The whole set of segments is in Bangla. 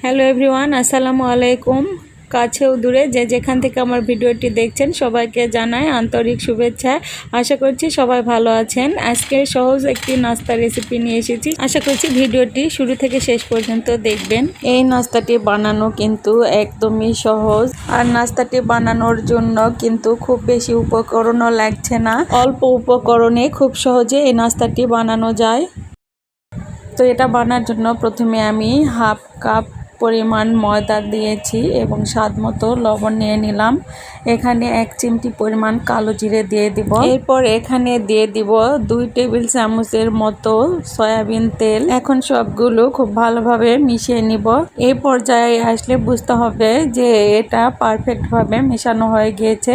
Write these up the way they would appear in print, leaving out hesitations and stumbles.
হ্যালো এভরিওয়ান, আসসালামু আলাইকুম। কাছেও দূরে যে যেখান থেকে আমার ভিডিওটি দেখছেন সবাইকে জানাই আন্তরিক শুভেচ্ছা। আশা করছি সবাই ভালো আছেন। আজকে সহজ একটি নাস্তা রেসিপি নিয়ে এসেছি। আশা করছি ভিডিওটি শুরু থেকে শেষ পর্যন্ত দেখবেন। এই নাস্তাটি বানানো কিন্তু একদমই সহজ, আর নাস্তাটি বানানোর জন্য কিন্তু খুব বেশি উপকরণও লাগছে না। অল্প উপকরণে খুব সহজে এই নাস্তাটি বানানো যায়। তো এটা বানার জন্য প্রথমে আমি হাফ কাপ পরিমাণ ময়দা দিয়েছি এবং স্বাদ মতো লবণ নিয়ে নিলাম। এখানে 1 চিমটি পরিমাণ কালো জিরে দিয়ে দিব। এরপর এখানে দিয়ে দিব 2 টেবিল চামচের মতো সয়াবিন তেল। এখন সবগুলো খুব ভালোভাবে মিশিয়ে নিব। এই পর্যায়ে আসলে বুঝতে হবে যে এটা পারফেক্টভাবে মেশানো হয়ে গিয়েছে।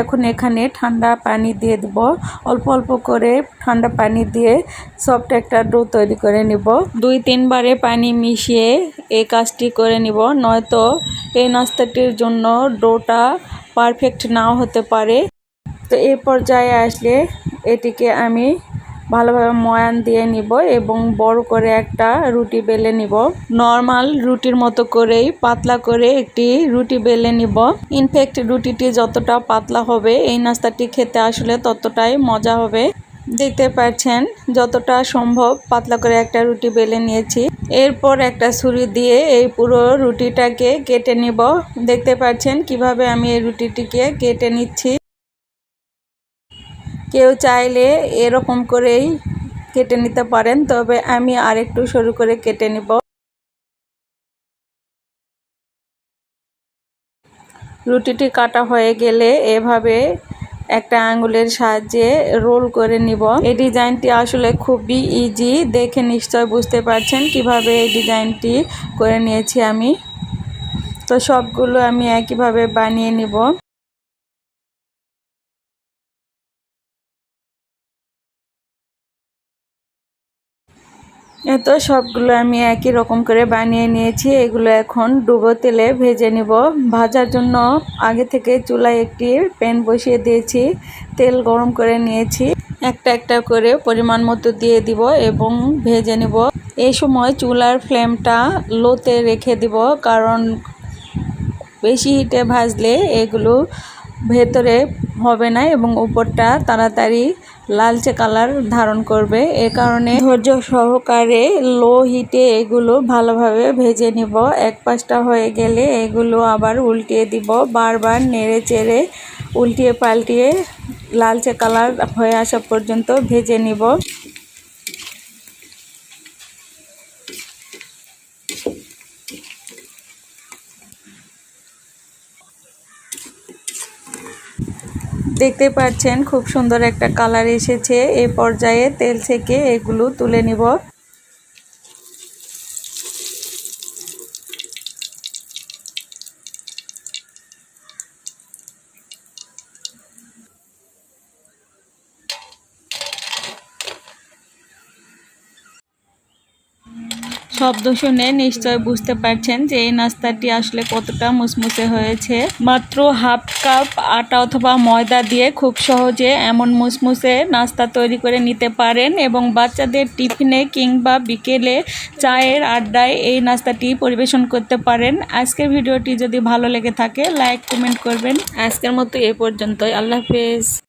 এখন এখানে ঠান্ডা পানি দিয়ে দিব। অল্প অল্প করে ঠান্ডা পানি দিয়ে সফট একটা ডো তৈরি করে নিব। 2-3 বারে পানি মিশিয়ে এই কাজটি করে নিব, নয়তো এই নাস্তাটির জন্য ডোটা পারফেক্ট নাও হতে পারে। তো এই পর্যায়ে আসলে এটিকে আমি ভালোভাবে ময়ান দিয়ে নিব এবং বড় করে একটা রুটি বেলে নিব। নর্মাল রুটির মতো করেই পাতলা করে একটি রুটি বেলে নিব। ইনফ্যাক্ট রুটিটি যতটা পাতলা হবে এই নাস্তাটি খেতে আসলে ততটাই মজা হবে। দেখতে পাচ্ছেন যতটা সম্ভব পাতলা করে একটা রুটি বেলে নিয়েছি। এরপর একটা ছুরি দিয়ে এই পুরো রুটিটাকে কেটে নিব। দেখতে পাচ্ছেন কিভাবে আমি এই রুটিটিকে কেটে নিচ্ছি। কেউ চাইলে এরকম করেই কেটে নিতে পারেন, তবে আমি আরেকটু সরু করে কেটে নিব। রুটিটি কাটা হয়ে গেলে এভাবে একটা আঙ্গুলের সাহায্যে রোল করে নিব। এই ডিজাইনটি আসলে খুবই ইজি, দেখে নিশ্চয় বুঝতে পারছেন কিভাবে এই ডিজাইনটি করে নিয়েছি আমি। তো সবগুলো আমি একইভাবে বানিয়ে নিব। তো সবগুলো আমি একই রকম করে বানিয়ে নিয়েছি। এগুলো এখন ডুবো তেলে ভেজে নিব। ভাজার জন্য আগে থেকে চুলায় একটি প্যান বসিয়ে দিয়েছি, তেল গরম করে নিয়েছি। একটা একটা করে পরিমাণ মতো দিয়ে দিব এবং ভেজে নিব। এই সময় চুলার ফ্লেমটা লোতে রেখে দিব, কারণ বেশি হিটে ভাজলে এগুলো ভেতরে হবে না এবং উপরটা তাড়াতাড়ি লালচে কালার ধারণ করবে। এ কারণে ধৈর্য সহকারে লো হিটে এগুলো ভালোভাবে ভেজে নিব। এক পাশটা হয়ে গেলে এগুলো আবার উল্টিয়ে দিব, বারবার নেড়ে চেড়ে উল্টিয়ে পাল্টিয়ে লালচে কালার হয়ে আসা পর্যন্ত ভেজে নিব। দেখতে পাচ্ছেন খুব সুন্দর একটা কালার এসেছে। এই পর্যায়ে তেল থেকে এগুলো তুলে নিব। শব্দ শুনে নিশ্চয় বুঝতে পারছেন যে এই নাস্তাটি আসলে কতটা মুসমুসে হয়েছে। মাত্র হাফ কাপ আটা অথবা ময়দা দিয়ে খুব সহজে এমন মুসমুসে নাস্তা তৈরি করে নিতে পারেন এবং বাচ্চাদের টিফিনে কিংবা বিকেলে চায়ের আড্ডায় এই নাস্তাটি পরিবেশন করতে পারেন। আজকের ভিডিওটি যদি ভালো লেগে থাকে লাইক কমেন্ট করবেন। আজকের মতো এ পর্যন্তই। আল্লাহ হাফেজ।